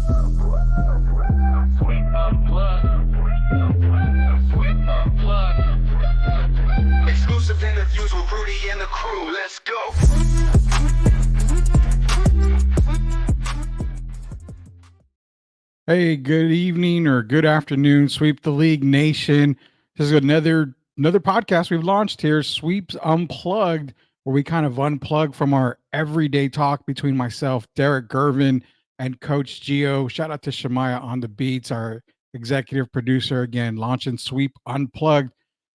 Sweep Unplugged. Sweep Unplugged. Exclusive interviews with Rudy and the crew. Let's go. Hey, good evening or good afternoon, Sweep the League Nation. This is another podcast we've launched here, Sweeps Unplugged, where we kind of unplug from our everyday talk between myself, Derek Gervin, and Coach Gio. Shout out to Shemaya on the beats, our executive producer, again, launching Sweep Unplugged,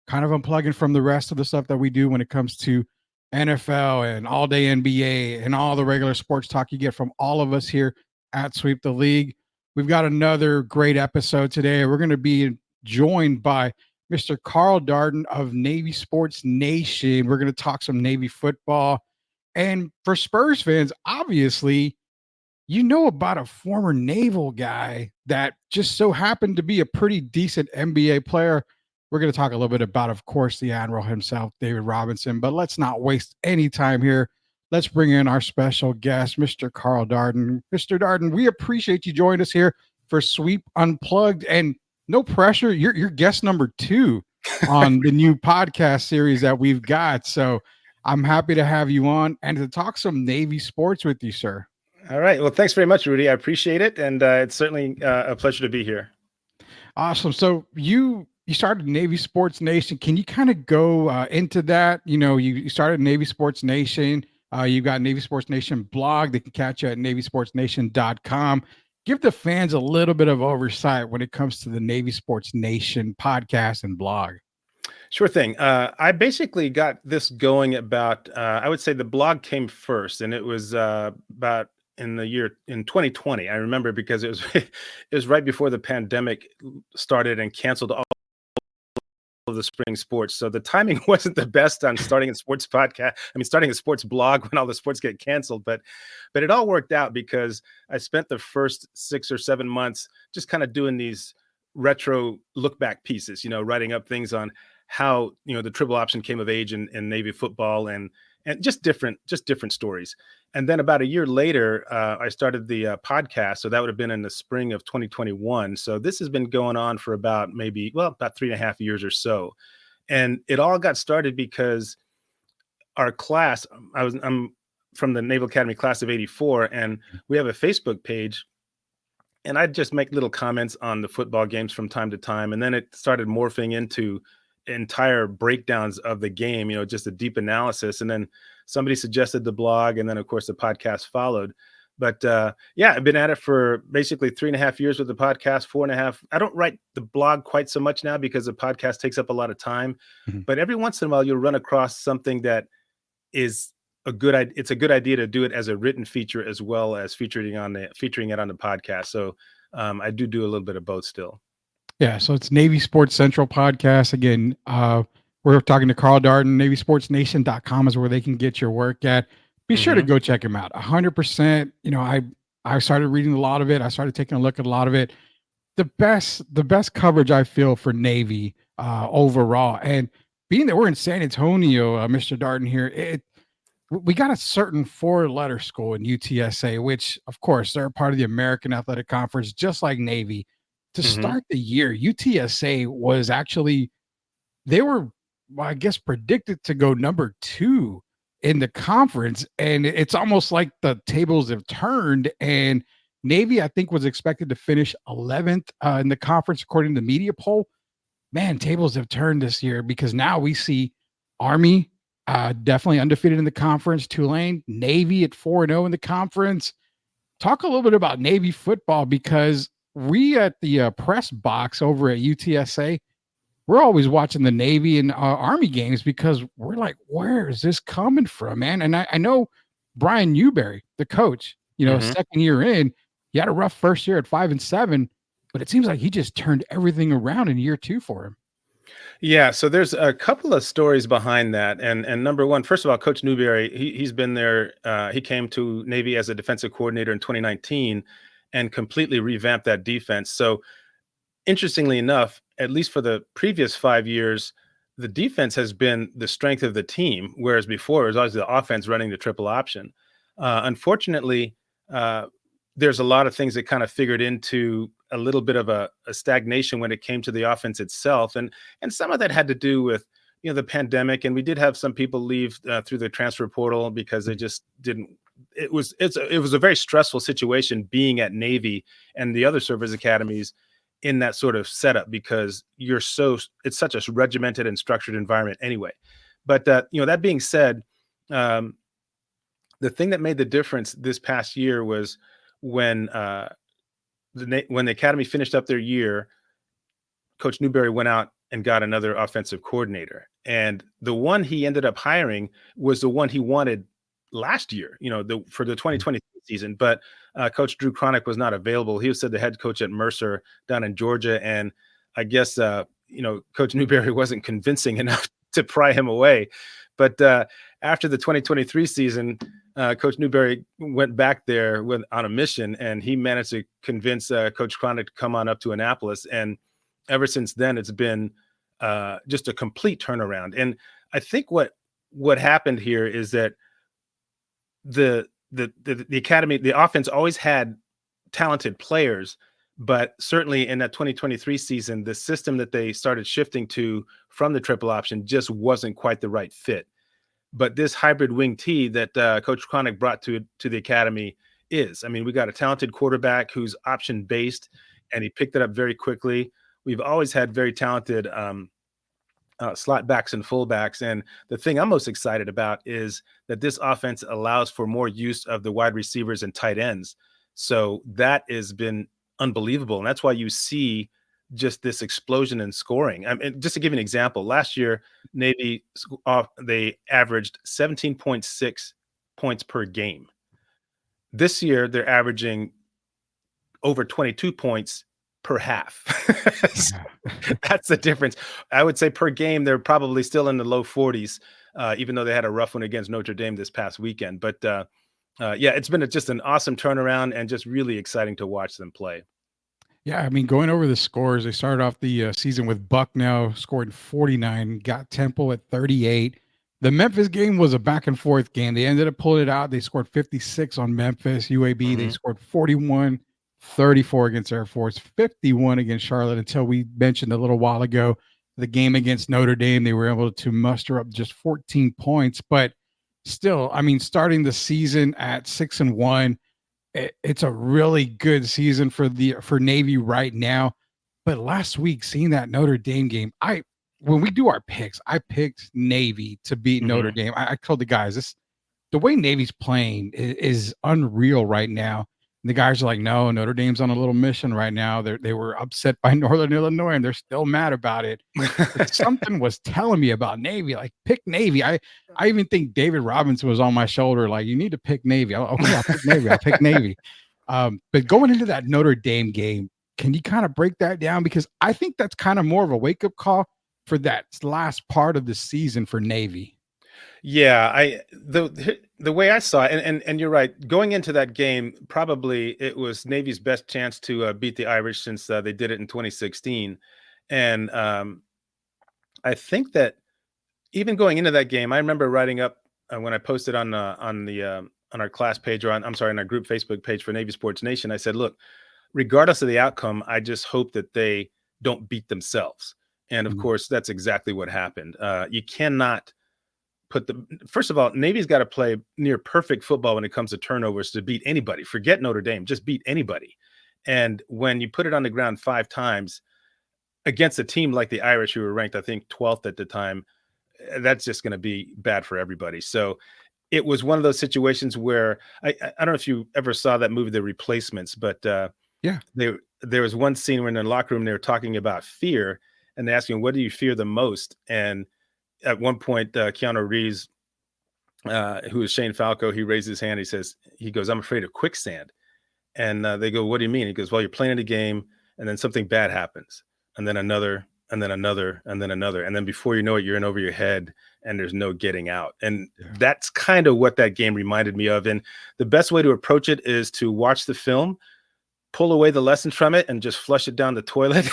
kind of unplugging from the rest of the stuff that we do when it comes to NFL and all day NBA and all the regular sports talk you get from all of us here at Sweep the League. We've got another great episode today. We're going to be joined by Mr. Karl Darden of Navy Sports Nation. We're going to talk some Navy football. And for Spurs fans, obviously, you know about a former naval guy that just so happened to be a pretty decent NBA player. We're going to talk a little bit about, of course, the Admiral himself, David Robinson. But let's not waste any time here. Let's bring in our special guest, Mr. Karl Darden. Mr. Darden, we appreciate you joining us here for Sweep Unplugged. And no pressure, you're guest number 2 on the new podcast series that we've got. So I'm happy to have you on and to talk some Navy sports with you, sir. All right. Well, thanks very much, Rudy. I appreciate it. And it's certainly a pleasure to be here. Awesome. So you started Navy Sports Nation. Can you kind of go into that? You know, you started Navy Sports Nation. You've got Navy Sports Nation blog. They can catch you at NavySportsNation.com. Give the fans a little bit of oversight when it comes to the Navy Sports Nation podcast and blog. Sure thing. I basically got this going about, I would say the blog came first, and it was about in 2020. I remember because it was right before the pandemic started and canceled all of the spring sports. So the timing wasn't the best on starting a sports podcast. I mean, starting a sports blog when all the sports get canceled, but it all worked out because I spent the first 6 or 7 months just kind of doing these retro look back pieces, writing up things on how, the triple option came of age in Navy football and just different stories. And then about a year later, I started the podcast. So that would have been in the spring of 2021. So this has been going on for about 3.5 years or so. And it all got started because our class, I'm from the Naval Academy class of 84, and we have a Facebook page. And I'd just make little comments on the football games from time to time. And then it started morphing into entire breakdowns of the game, just a deep analysis. And then somebody suggested the blog, and then of course the podcast followed. But I've been at it for basically 3.5 years with the podcast, 4.5. I don't write the blog quite so much now because the podcast takes up a lot of time. Mm-hmm. But every once in a while you'll run across something that is it's a good idea to do it as a written feature as well as featuring it on the podcast. So I do a little bit of both still. Yeah, so it's Navy Sports Central podcast. Again, we're talking to Karl Darden. NavySportsNation.com is where they can get your work at. Be sure to go check him out. 100%. I started reading a lot of it. I started taking a look at a lot of it. The best coverage I feel for Navy overall. And being that we're in San Antonio, Mr. Darden here, we got a certain 4-letter school in UTSA, which of course they're a part of the American Athletic Conference, just like Navy. To start the year, UTSA was actually, they were, I guess, predicted to go number 2 in the conference. And it's almost like the tables have turned. And Navy, I think, was expected to finish 11th in the conference, according to the media poll. Man, tables have turned this year because now we see Army definitely undefeated in the conference, Tulane, Navy at 4-0 in the conference. Talk a little bit about Navy football, because we at the press box over at UTSA, we're always watching the Navy and Army games because we're like, where is this coming from, man? And I know Brian Newberry, the coach, second year in, he had a rough first year at 5-7, but it seems like he just turned everything around in year 2 for him. Yeah, so there's a couple of stories behind that. And number one, first of all, Coach Newberry, he's been there. He came to Navy as a defensive coordinator in 2019 and completely revamped that defense. So interestingly enough, at least for the previous 5 years, the defense has been the strength of the team, whereas before it was always the offense running the triple option. Unfortunately, there's a lot of things that kind of figured into a little bit of a stagnation when it came to the offense itself, and some of that had to do with the pandemic, and we did have some people leave through the transfer portal because they just didn't. It was a very stressful situation being at Navy and the other service academies in that sort of setup because it's such a regimented and structured environment anyway. But that being said, the thing that made the difference this past year was when the academy finished up their year, Coach Newberry went out and got another offensive coordinator, and the one he ended up hiring was the one he wanted last year, for the 2020 season. But Coach Drew Cronick was not available. He was the head coach at Mercer down in Georgia, and I guess Coach Newberry wasn't convincing enough to pry him away. But after the 2023 season, Coach Newberry went back there on a mission, and he managed to convince Coach Cronick to come on up to Annapolis. And ever since then, it's been just a complete turnaround. And I think what happened here is that the academy, the offense always had talented players, but certainly in that 2023 season, the system that they started shifting to from the triple option just wasn't quite the right fit. But this hybrid wing T that Coach Cronick brought to the academy is, I mean, we got a talented quarterback who's option based, and he picked it up very quickly. We've always had very talented slot backs and fullbacks. And the thing I'm most excited about is that this offense allows for more use of the wide receivers and tight ends. So that has been unbelievable. And that's why you see just this explosion in scoring. I mean, just to give you an example, last year, Navy, they averaged 17.6 points per game. This year, they're averaging over 22 points per half. So that's the difference. I would say per game, they're probably still in the low 40s, even though they had a rough one against Notre Dame this past weekend. But yeah, it's been just an awesome turnaround and just really exciting to watch them play. Yeah, I mean, going over the scores, they started off the season with Bucknell scored 49, got Temple at 38. The Memphis game was a back and forth game. They ended up pulling it out. They scored 56 on Memphis. UAB, they scored 41, 34 against Air Force, 51 against Charlotte, until we mentioned a little while ago the game against Notre Dame. They were able to muster up just 14 points. But still, I mean, starting the season at 6-1, it's a really good season for Navy right now. But last week, seeing that Notre Dame game, when we do our picks, I picked Navy to beat Notre Dame. I told the guys, the way Navy's playing is unreal right now. And the guys are like, no, Notre Dame's on a little mission right now. They were upset by Northern Illinois, and they're still mad about it. But something was telling me about Navy, like, pick Navy. I even think David Robinson was on my shoulder, like, you need to pick Navy. I'll pick Navy. I'll pick Navy. But going into that Notre Dame game, can you kind of break that down? Because I think that's kind of more of a wake-up call for that last part of the season for Navy. Yeah, the way I saw it, and you're right, going into that game, probably it was Navy's best chance to beat the Irish since they did it in 2016. And I think that even going into that game, I remember writing up when I posted on our class page, on our group Facebook page for Navy Sports Nation, I said, look, regardless of the outcome, I just hope that they don't beat themselves. And of course, that's exactly what happened. You cannot first of all, Navy's got to play near perfect football when it comes to turnovers to beat anybody. Forget Notre Dame, just beat anybody. And when you put it on the ground 5 times against a team like the Irish, who were ranked, I think, 12th at the time, that's just going to be bad for everybody. So it was one of those situations where I don't know if you ever saw that movie, The Replacements, but yeah, there was one scene where in the locker room, they were talking about fear, and they asked him, what do you fear the most? And at one point, Keanu Reeves, who is Shane Falco, he raised his hand. He goes, I'm afraid of quicksand. And they go, what do you mean? He goes, well, you're playing a game, and then something bad happens, and then another, and then another, and then another. And then before you know it, you're in over your head, and there's no getting out. And that's kind of what that game reminded me of. And the best way to approach it is to watch the film, pull away the lessons from it, and just flush it down the toilet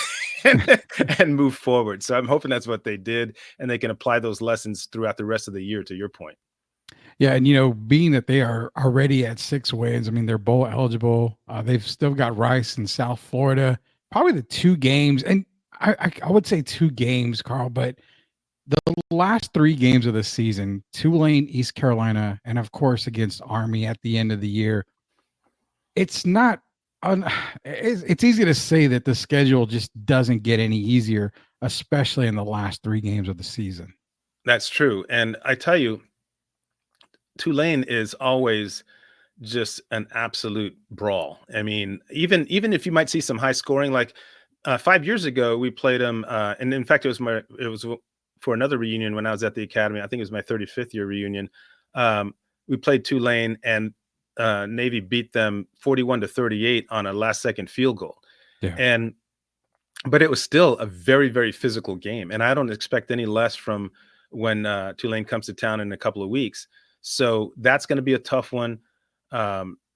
and move forward. So I'm hoping that's what they did, and they can apply those lessons throughout the rest of the year, to your point. Yeah, and being that they are already at 6 wins, I mean, they're bowl eligible. They've still got Rice in South Florida. Probably the two games, and I would say two games, Carl, but the last three games of the season, Tulane, East Carolina, and of course against Army at the end of the year. It's not. Un, it's easy to say that the schedule just doesn't get any easier, especially in the last three games of the season. That's true. And I tell you, Tulane is always just an absolute brawl. I mean, even if you might see some high scoring, like 5 years ago, we played them, and in fact, it was for another reunion when I was at the academy. I think it was my 35th year reunion. We played Tulane, and Navy beat them 41-38 on a last second field goal, Yeah. and but it was still a very, very physical game, and I don't expect any less from when Tulane comes to town in a couple of weeks. So that's going to be a tough one.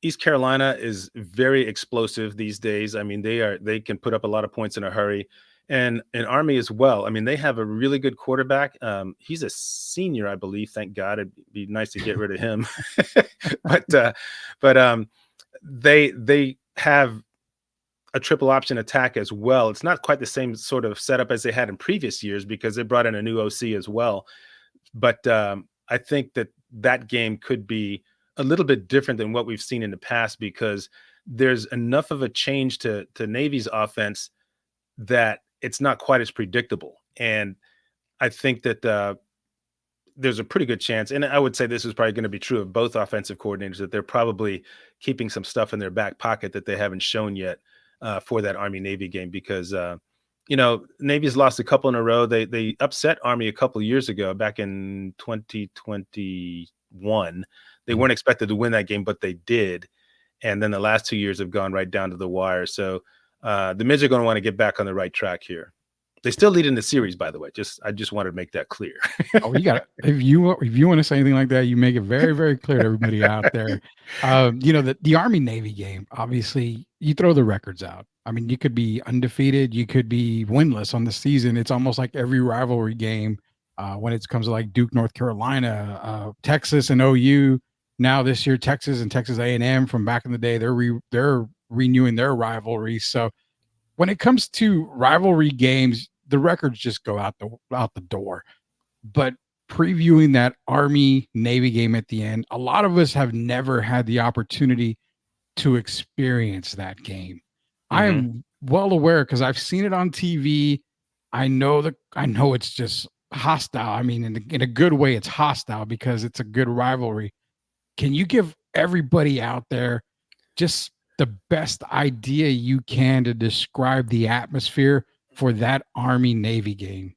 East Carolina is very explosive these days. I mean, they can put up a lot of points in a hurry, and Army as well. I mean, they have a really good quarterback. He's a senior, I believe. Thank God. It'd be nice to get rid of him, but they have a triple option attack as well. It's not quite the same sort of setup as they had in previous years because they brought in a new OC as well. But I think that game could be a little bit different than what we've seen in the past because there's enough of a change to Navy's offense that it's not quite as predictable. And I think that there's a pretty good chance, and I would say this is probably going to be true of both offensive coordinators, that they're probably keeping some stuff in their back pocket that they haven't shown yet for that Army-Navy game because Navy's lost a couple in a row. They upset Army a couple of years ago, back in 2021. They weren't expected to win that game, but they did. And then the last 2 years have gone right down to the wire. So the Mids are going to want to get back on the right track here. They still lead in the series, by the way. I just wanted to make that clear. Oh, you got it. If you want to say anything like that, you make it very, very clear to everybody out there. The Army Navy game. Obviously, you throw the records out. I mean, you could be undefeated, you could be winless on the season. It's almost like every rivalry game when it comes to like Duke, North Carolina, Texas, and OU. Now this year, Texas and Texas A&M from back in the day, they're renewing their rivalry. So when it comes to rivalry games, the records just go out the door. But previewing that Army Navy game at the end, a lot of us have never had the opportunity to experience that game. I am well aware because I've seen it on TV. I know it's just hostile. I mean, in a good way, it's hostile because it's a good rivalry. Can you give everybody out there just the best idea you can to describe the atmosphere for that Army Navy game?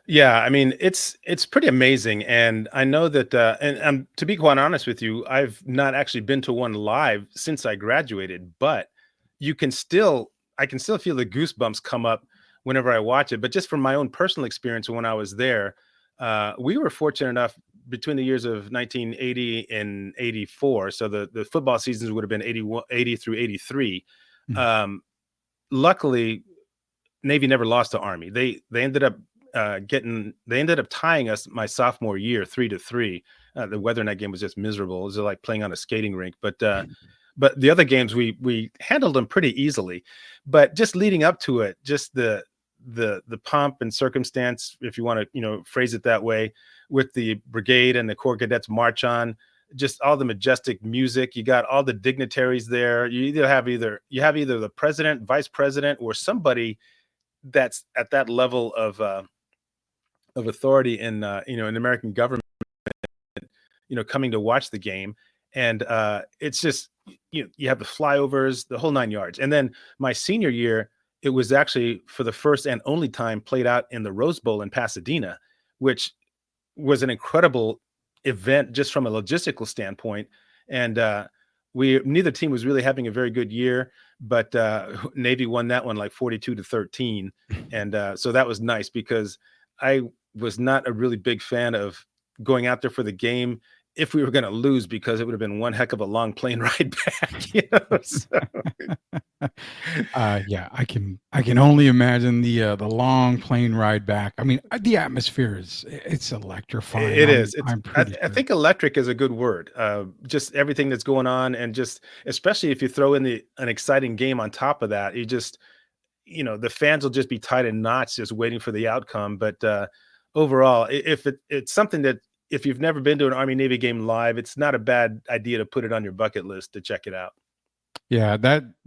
Yeah, I mean, it's pretty amazing. And I know that, and to be quite honest with you, I've not actually been to one live since I graduated, but I can still feel the goosebumps come up whenever I watch it. But just from my own personal experience when I was there, we were fortunate enough between the years of 1980 and 84. So the football seasons would have been 80 through 83. Luckily, Navy never lost to Army. They ended up tying us my sophomore year 3-3. The weather in that game was just miserable. It was like playing on a skating rink. But the other games we handled them pretty easily. But just leading up to it, just the pomp and circumstance, if you want to phrase it that way, with the brigade and the Corps Cadets march on, just all the majestic music. You got all the dignitaries there. You have either the president, vice president, or somebody that's at that level of authority in in American government, coming to watch the game. And it's just you have the flyovers, the whole 9 yards. And then my senior year, it was actually for the first and only time played out in the Rose Bowl in Pasadena, which was an incredible event just from a logistical standpoint. And neither team was really having a very good year, but Navy won that one like 42-13. And so that was nice because I was not a really big fan of going out there for the game if we were going to lose, because it would have been one heck of a long plane ride back. So. Yeah, I can only imagine the long plane ride back. I mean, the atmosphere it's electrifying. It is. I'm pretty I sure. think electric is a good word. Just everything that's going on, and just especially if you throw in an exciting game on top of that, the fans will just be tied in knots, just waiting for the outcome. But overall, if it's something that if you've never been to an Army Navy game live, it's not a bad idea to put it on your bucket list to check it out. Yeah,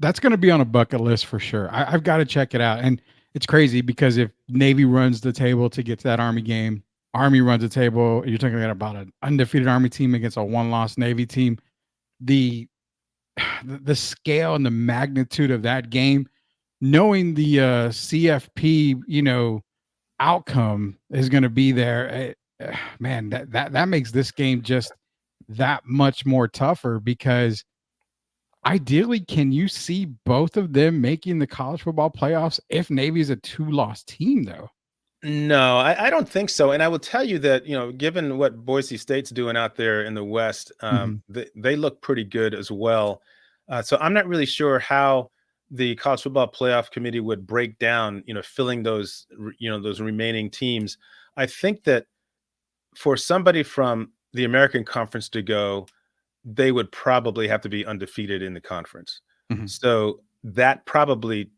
that's going to be on a bucket list for sure. I've got to check it out. And it's crazy because if Navy runs the table to get to that Army game, Army runs the table, you're talking about an undefeated Army team against a one-loss Navy team. The the scale and the magnitude of that game, knowing the CFP, outcome is going to be there. Man, that makes this game just that much more tougher because ideally, can you see both of them making the college football playoffs if Navy is a two-loss team, though? No, I don't think so. And I will tell you that, given what Boise State's doing out there in the West, Mhm. they look pretty good as well. So I'm not really sure how the college football playoff committee would break down, filling those remaining teams. I think that for somebody from the American Conference to go, they would probably have to be undefeated in the conference. Mhm. So that probably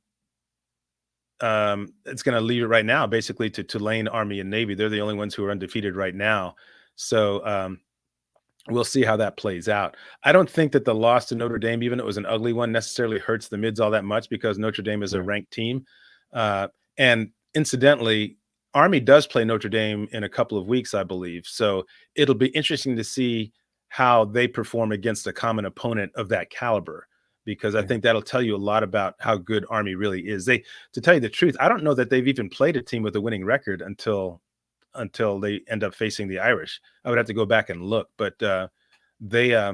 it's going to leave it right now basically to Tulane, Army, and Navy. They're the only ones who are undefeated right now. So we'll see how that plays out. I don't think that the loss to Notre Dame, even though it was an ugly one, necessarily hurts the Mids all that much because Notre Dame is a Right. ranked team. And incidentally, Army does play Notre Dame in a couple of weeks, I believe. So it'll be interesting to see how they perform against a common opponent of that caliber, because I Yeah. think that'll tell you a lot about how good Army really is. To tell you the truth, I don't know that they've even played a team with a winning record until they end up facing the Irish. I would have to go back and look, but they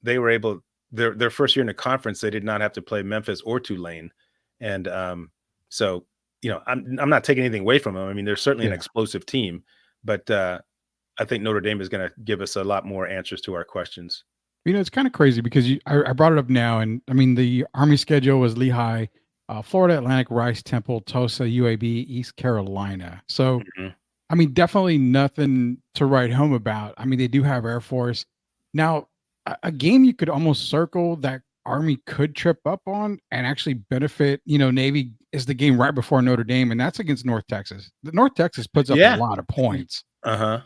they were able their first year in the conference. They did not have to play Memphis or Tulane, and so I'm not taking anything away from them. I mean, they're certainly an Yeah. explosive team, but I think Notre Dame is going to give us a lot more answers to our questions. It's kind of crazy because I brought it up now, and I mean the Army schedule was Lehigh, Florida Atlantic, Rice, Temple, Tulsa, UAB, East Carolina. So Mhm. I mean, definitely nothing to write home about. I mean, they do have Air Force. Now, a game you could almost circle that Army could trip up on and actually benefit, Navy is the game right before Notre Dame, and that's against North Texas. The North Texas puts up a Yeah. lot of points. Uh huh.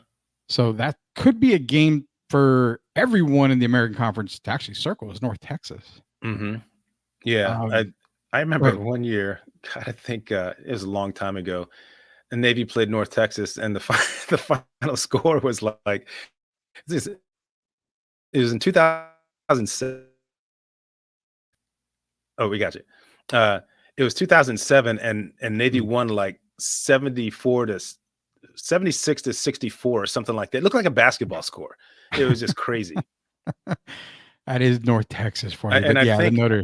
So that could be a game for everyone in the American Conference to actually circle is North Texas. Hmm. Yeah. Um, I go remember ahead. one year. God, I think it was a long time ago. The Navy played North Texas, and the final score was like this. It was in 2007. Oh, we got you. Uh, it was 2007, and Navy Mhm. won like 76 to 64 or something like that. It looked like a basketball score. It was just crazy. That is North Texas for you. And But I yeah, the think Notre.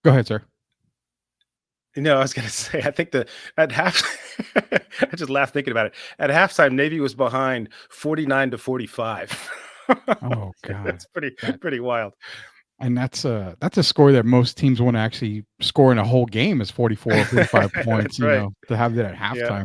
Go ahead, sir. I was gonna say, I think the at half, I just laughed thinking about it. At halftime, Navy was behind 49 to 45. Oh God. That's pretty That pretty wild. And that's a score that most teams wanna actually score in a whole game is 44 or 45 points, That's right. to have that at Yeah.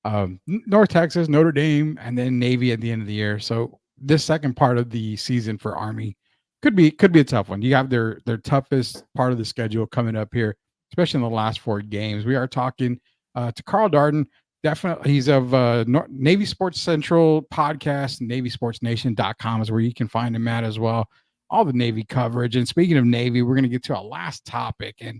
halftime. North Texas, Notre Dame, and then Navy at the end of the year. So this second part of the season for Army could be a tough one. You have their toughest part of the schedule coming up here, especially in the last 4 games. We are talking to Karl Darden. Definitely, he's of Navy Sports Central podcast, NavySportsNation.com is where you can find him at as well, all the Navy coverage. And speaking of Navy, we're going to get to our last topic, and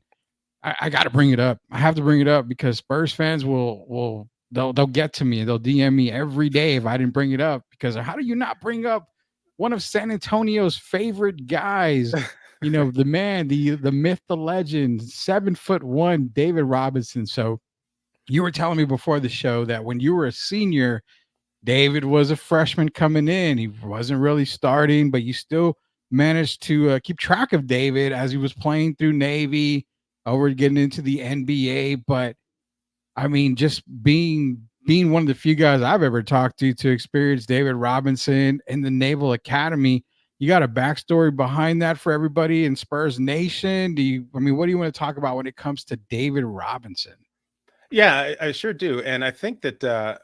I got to bring it up. I have to bring it up because Spurs fans they'll get to me. They'll DM me every day if I didn't bring it up because how do you not bring up one of San Antonio's favorite guys? The man, the myth, the legend, 7'1", David Robinson. So you were telling me before the show that when you were a senior, David was a freshman coming in. He wasn't really starting, but you still managed to keep track of David as he was playing through Navy over getting into the NBA. But I mean, just being one of the few guys I've ever talked to experience David Robinson in the Naval Academy. you got a backstory behind that for everybody in Spurs Nation? What do you want to talk about when it comes to David Robinson? Yeah, I sure do. And I think that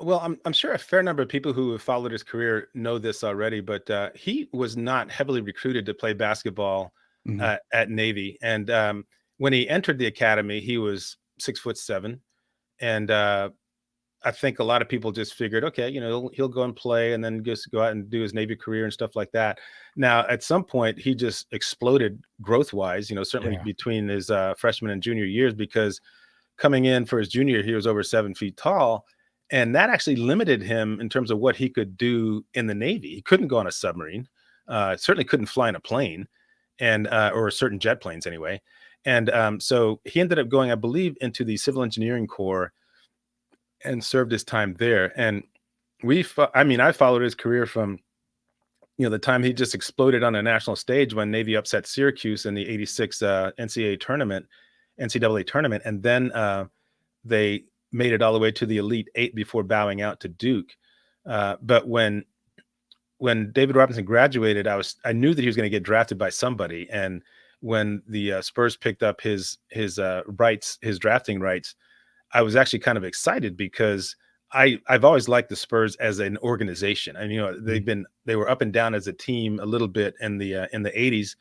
well, I'm sure a fair number of people who have followed his career know this already, but he was not heavily recruited to play basketball Mhm. at Navy. And when he entered the academy, he was 6'7", and I think a lot of people just figured, okay, he'll go and play and then just go out and do his Navy career and stuff like that. Now, at some point, he just exploded growth wise, certainly Yeah. between his freshman and junior years, because coming in for his junior year, he was over 7 feet tall. And that actually limited him in terms of what he could do in the Navy. He couldn't go on a submarine, certainly couldn't fly in a plane, and or certain jet planes anyway. And so he ended up going, I believe, into the Civil Engineering Corps and served his time there. And I followed his career from the time he just exploded on a national stage when Navy upset Syracuse in the '86 NCAA tournament, and then they made it all the way to the Elite Eight before bowing out to Duke. But when David Robinson graduated, I knew that he was going to get drafted by somebody, and when the Spurs picked up his drafting rights, I was actually kind of excited because I've always liked the Spurs as an organization. And they were up and down as a team a little bit in the '80s,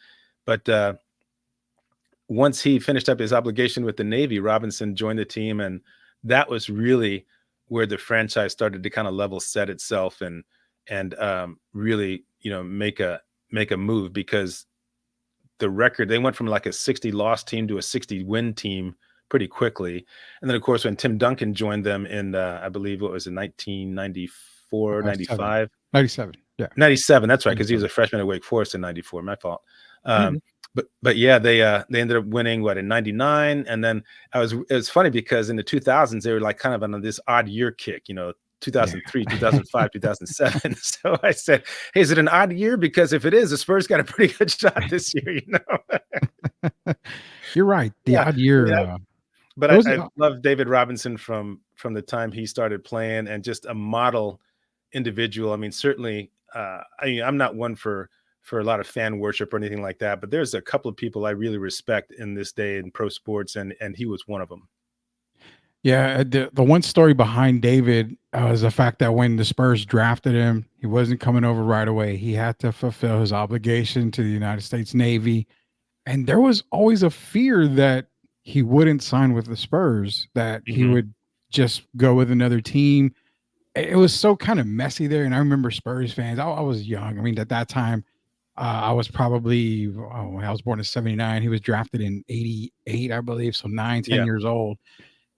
but once he finished up his obligation with the Navy, Robinson joined the team, and that was really where the franchise started to kind of level set itself and really make a move, because the record, they went from like a 60 loss team to a 60 win team pretty quickly. And then of course when Tim Duncan joined them in I believe, what was it, 1994, 95, 97. Yeah. 97, that's right, because he was 97. a freshman at Wake Forest in 94, my fault. Mhm. But yeah, they ended up winning in 99. And then it was funny because in the 2000s they were like kind of on this odd year kick, 2003, 2005, 2007. So I said, hey, is it an odd year? Because if it is, the Spurs got a pretty good shot this year, You're right. The Yeah. odd I mean, year. but It was I love David Robinson from the time he started playing, and just a model individual. I mean, certainly, I'm not one for a lot of fan worship or anything like that, but there's a couple of people I really respect in this day in pro sports, and he was one of them. Yeah, the one story behind David is the fact that when the Spurs drafted him, he wasn't coming over right away. He had to fulfill his obligation to the United States Navy, and there was always a fear that he wouldn't sign with the Spurs, that he Hmm. would just go with another team. It was so kind of messy there, and I remember Spurs fans. I was young. I mean, at that time, I was probably I was born in '79. He was drafted in '88, I believe, so 9, 10 Yeah. years old.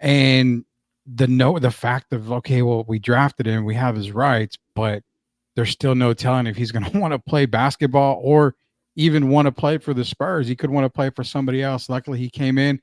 And the fact of, okay, well, we drafted him, we have his rights, but there's still no telling if he's going to want to play basketball or even want to play for the Spurs. He could want to play for somebody else. Luckily, he came in.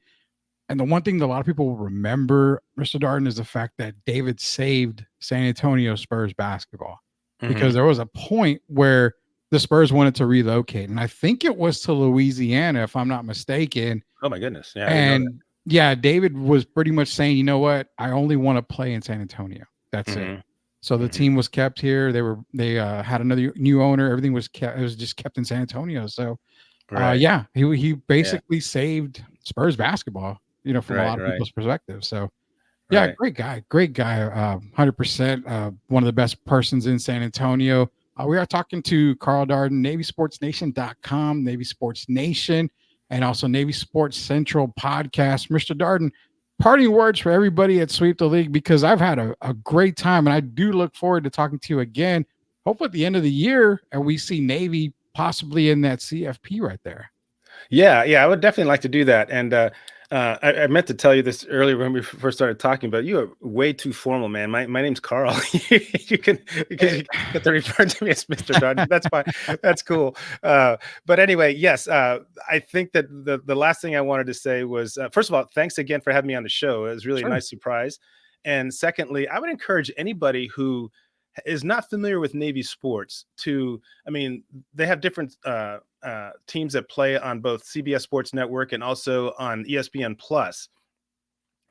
And the one thing that a lot of people will remember, Mr. Darden, is the fact that David saved San Antonio Spurs basketball, because Hmm. there was a point where the Spurs wanted to relocate. And I think it was to Louisiana, if I'm not mistaken. Oh my goodness. Yeah, I didn't know that. And yeah, David was pretty much saying, you know what? I only want to play in San Antonio. That's it. Hmm. So the Hmm. team was kept here. They had another new owner. Everything was kept. It was just kept in San Antonio. So Right. yeah, he Yeah. basically saved Spurs basketball, from a Right. lot of Right. people's perspective. So yeah, Right. great guy, 100%. One of the best persons in San Antonio. We are talking to Karl Darden, NavySportsNation.com, Navy Sports Nation, and also Navy Sports Central podcast. Mr. Darden, parting words for everybody at Sweep the League, because I've had a great time, and I do look forward to talking to you again, hopefully at the end of the year, and we see Navy possibly in that CFP right there. Yeah, I would definitely like to do that. And I meant to tell you this earlier when we first started talking, but you are way too formal, man. My name's Carl. You can, because you get to refer to me as Mr. Darden. That's fine. That's cool. But anyway, yes, I think that the last thing I wanted to say was, first of all, thanks again for having me on the show. It was really a Sure. nice surprise. And secondly, I would encourage anybody who is not familiar with Navy sports to, I mean, they have different teams that play on both CBS Sports Network and also on ESPN Plus.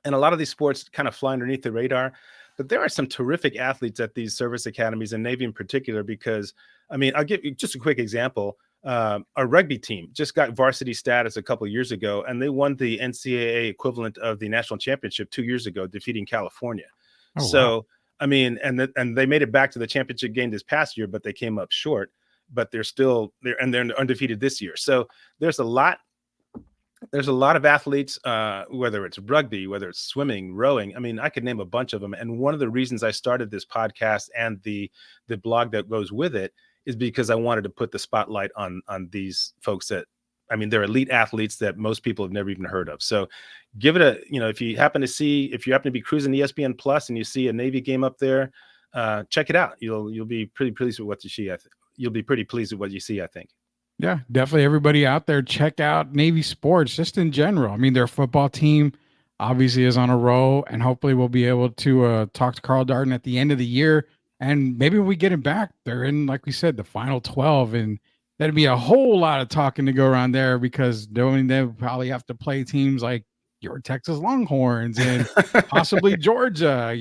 And a lot of these sports kind of fly underneath the radar. but there are some terrific athletes at these service academies, and Navy in particular, because I mean, I'll give you just a quick example. Our rugby team just got varsity status a couple of years ago, and they won the NCAA equivalent of the national championship 2 years ago, defeating California. Oh, So, wow. I mean, and they made it back to the championship game this past year, but they came up short. But they're undefeated this year. So there's a lot of athletes, whether it's rugby, whether it's swimming, rowing. I mean, I could name a bunch of them. And one of the reasons I started this podcast and the blog that goes with it is because I wanted to put the spotlight on these folks that, I mean, they're elite athletes that most people have never even heard of. So give it if you happen to be cruising ESPN Plus and you see a Navy game up there, check it out. You'll be pretty pleased with what you see. You'll be pretty pleased with what you see, I think. Yeah, definitely. Everybody out there, check out Navy sports just in general. I mean, their football team obviously is on a roll, and hopefully we'll be able to talk to Karl Darden at the end of the year. And maybe when we get him back, they're in, like we said, the final 12. And that'd be a whole lot of talking to go around there, because knowing they'll probably have to play teams like your Texas Longhorns and possibly Georgia,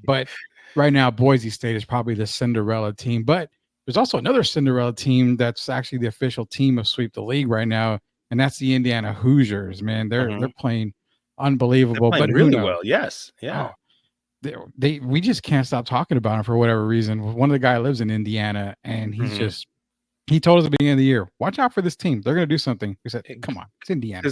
but right now Boise State is probably the Cinderella team. But there's also another Cinderella team that's actually the official team of Sweep the League right now, and that's the Indiana Hoosiers. Man, they're playing unbelievable, they're playing but really who knows? well. Yes, yeah. Oh, we just can't stop talking about them for whatever reason. One of the guys lives in Indiana, and he told us at the beginning of the year, watch out for this team. They're going to do something. We said, come on, it's Indiana.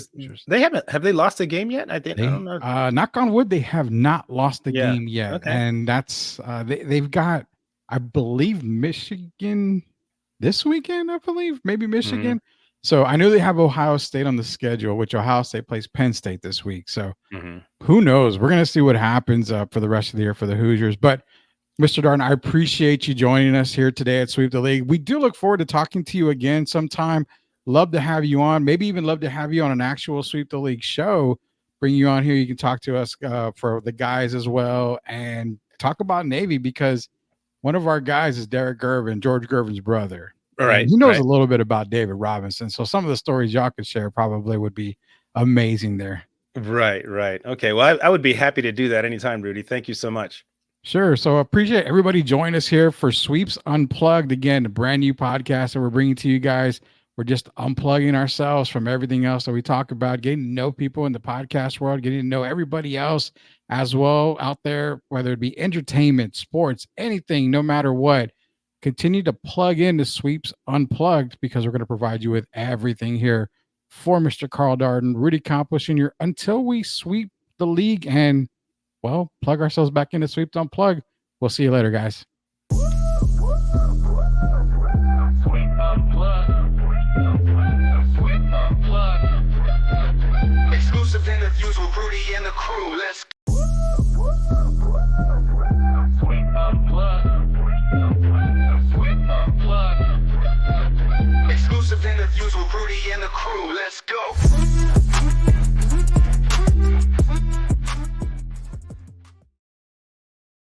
Have they lost a game yet? I don't know. Knock on wood, they have not lost the game yet. Okay. And that's they've got, I believe, Michigan this weekend, maybe Michigan. So I know they have Ohio State on the schedule, which Ohio State plays Penn State this week. So who knows? We're going to see what happens for the rest of the year for the Hoosiers. But Mr. Darden, I appreciate you joining us here today at Sweep the League. We do look forward to talking to you again sometime. Love to have you on. Maybe even love to have you on an actual Sweep the League show. Bring you on here. You can talk to us for the guys as well, and talk about Navy, because one of our guys is Derek Gervin, George Gervin's brother. All right. He knows a little bit about David Robinson. So some of the stories y'all could share probably would be amazing there. Right. Okay. Well, I would be happy to do that anytime, Rudy. Thank you so much. Sure. So I appreciate everybody joining us here for Sweeps Unplugged. Again, a brand new podcast that we're bringing to you guys. We're just unplugging ourselves from everything else that we talk about, getting to know people in the podcast world, getting to know everybody else as well out there, whether it be entertainment, sports, anything, no matter what. Continue to plug into Sweeps Unplugged, because we're going to provide you with everything here for Mr. Karl Darden, Rudy Campos Jr., until we sweep the league and, well, plug ourselves back into Sweeps Unplugged. We'll see you later, guys. Exclusive interviews with Rudy and the crew. Let's Exclusive interviews with Rudy and the crew. Let's